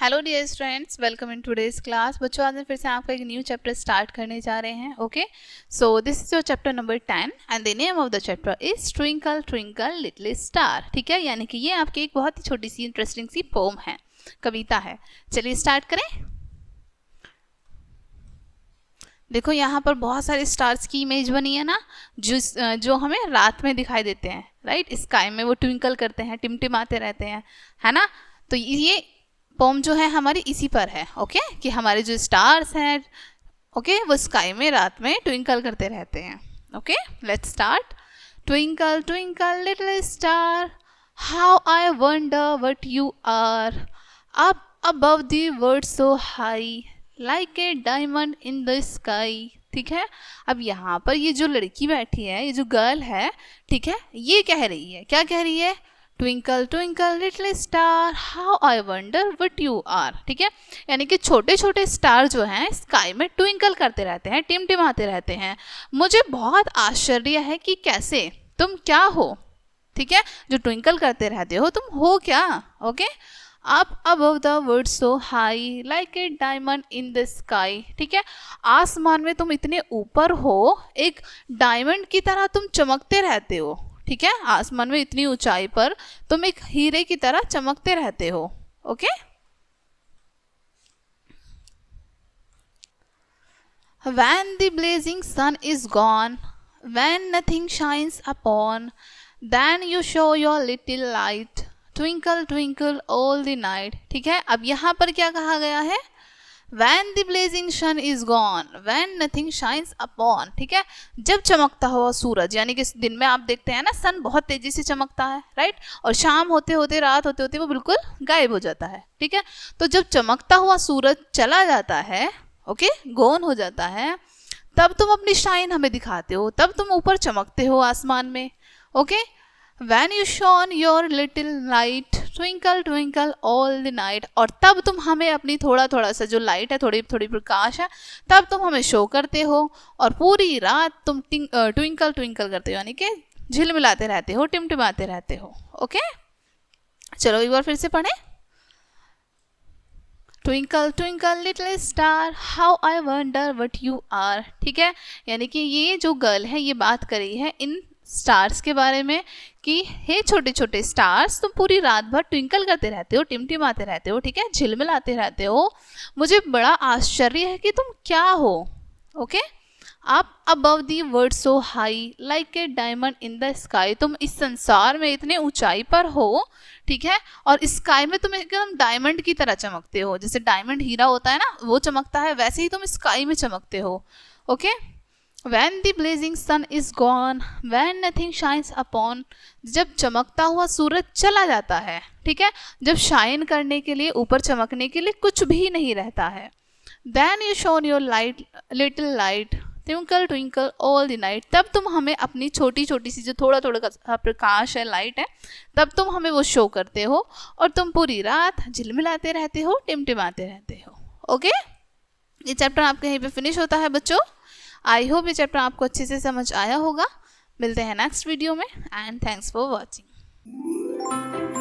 Hello dear students, welcome in today's class. बच्चों, आज हम फिर से आपका एक न्यू चैप्टर स्टार्ट करने जा रहे हैं। Okay, so this is your chapter number 10 and the name of the chapter is twinkle twinkle little star. ठीक है, यानी कि ये आपकी एक बहुत ही छोटी सी इंटरेस्टिंग सी पोम है, कविता है। चलिए स्टार्ट करें। देखो यहाँ पर बहुत सारे स्टार्स की इमेज बनी है ना, जो हमें रात में दिखाई देते हैं। राइट, स्काई में वो ट्विंकल करते हैं, टिमटिमाते रहते हैं, है ना। तो ये पोम जो है हमारी इसी पर है। ओके, कि हमारे जो स्टार्स हैं, ओके, वो स्काई में रात में ट्विंकल करते रहते हैं। Okay, let's start. Twinkle twinkle little star, how I wonder what you are, up above the world so high, like a diamond in the sky. ठीक है, अब यहाँ पर ये जो लड़की बैठी है, ये जो गर्ल है, ठीक है, ये कह रही है, क्या कह रही है? Twinkle twinkle little star, how I wonder what you are. ठीक है, यानी कि छोटे छोटे स्टार जो हैं स्काई में ट्विंकल करते रहते हैं, टिमटिमाते रहते हैं। मुझे बहुत आश्चर्य है कि कैसे, तुम क्या हो? ठीक है, जो ट्विंकल करते रहते हो, तुम हो क्या? Okay, up above the world so high, like a diamond in the sky. ठीक है, आसमान में तुम इतने ऊपर हो, एक डायमंड की तरह तुम चमकते रहते हो। ठीक है, आसमान में इतनी ऊंचाई पर तुम एक हीरे की तरह चमकते रहते हो। Okay, when the blazing sun is gone, when nothing shines upon, then you show your little light, twinkle twinkle all the night। ठीक है, अब यहाँ पर क्या कहा गया है? When the blazing sun is gone, when nothing shines upon। ठीक है, जब चमकता हुआ सूरज, यानी कि दिन में आप देखते हैं ना, सन बहुत तेजी से चमकता है, राइट, और शाम होते होते, रात होते होते वो बिल्कुल गायब हो जाता है। ठीक है, तो जब चमकता हुआ सूरज चला जाता है, ओके, गौन हो जाता है, तब तुम अपनी शाइन हमें दिखाते हो, तब तुम ऊपर चमकते हो आसमान में। Okay, when you shone your little light, twinkle twinkle all the night। और तब तुम हमें अपनी थोड़ा थोड़ा सा जो लाइट है, थोड़ी थोड़ी प्रकाश है, तब तुम हमें शो करते हो, और पूरी रात तुम ट्विंकल ट्विंकल करते हो, यानी कि झिलमिलाते रहते हो, टिमटिमाते रहते हो। ओके, चलो एक बार फिर से पढ़ें। Twinkle twinkle little star, how I wonder what you are. ठीक है, यानी कि ये जो गर्ल है, ये बात कर रही है इन स्टार्स के बारे में कि हे छोटे छोटे स्टार्स, तुम पूरी रात भर ट्विंकल करते रहते हो, टिमटिमाते रहते हो, ठीक है, झिलमिलाते रहते हो। मुझे बड़ा आश्चर्य है कि तुम क्या हो। ओके, आप above the world so high, like a diamond in the sky. तुम इस संसार में इतने ऊंचाई पर हो, ठीक है, और स्काई में तुम एकदम डायमंड की तरह चमकते हो। जैसे डायमंड हीरा होता है ना, वो चमकता है, वैसे ही तुम स्काई में चमकते हो। Okay, when the blazing sun is gone, when nothing shines upon। जब चमकता हुआ सूरज चला जाता है, ठीक है, जब शाइन करने के लिए, ऊपर चमकने के लिए कुछ भी नहीं रहता है, then you shone your light, little light, twinkle twinkle all the night। तब तुम हमें अपनी छोटी छोटी सी जो थोड़ा थोड़ा का प्रकाश है, लाइट है, तब तुम हमें वो शो करते हो, और तुम पूरी रात झिलमिलाते रहते हो, टिमटिमाते रहते हो। ओके, ये चैप्टर आपके यहीं पे फिनिश होता है बच्चों। आई होप ये चैप्टर आपको अच्छे से समझ आया होगा। मिलते हैं नेक्स्ट वीडियो में, एंड थैंक्स फॉर वॉचिंग।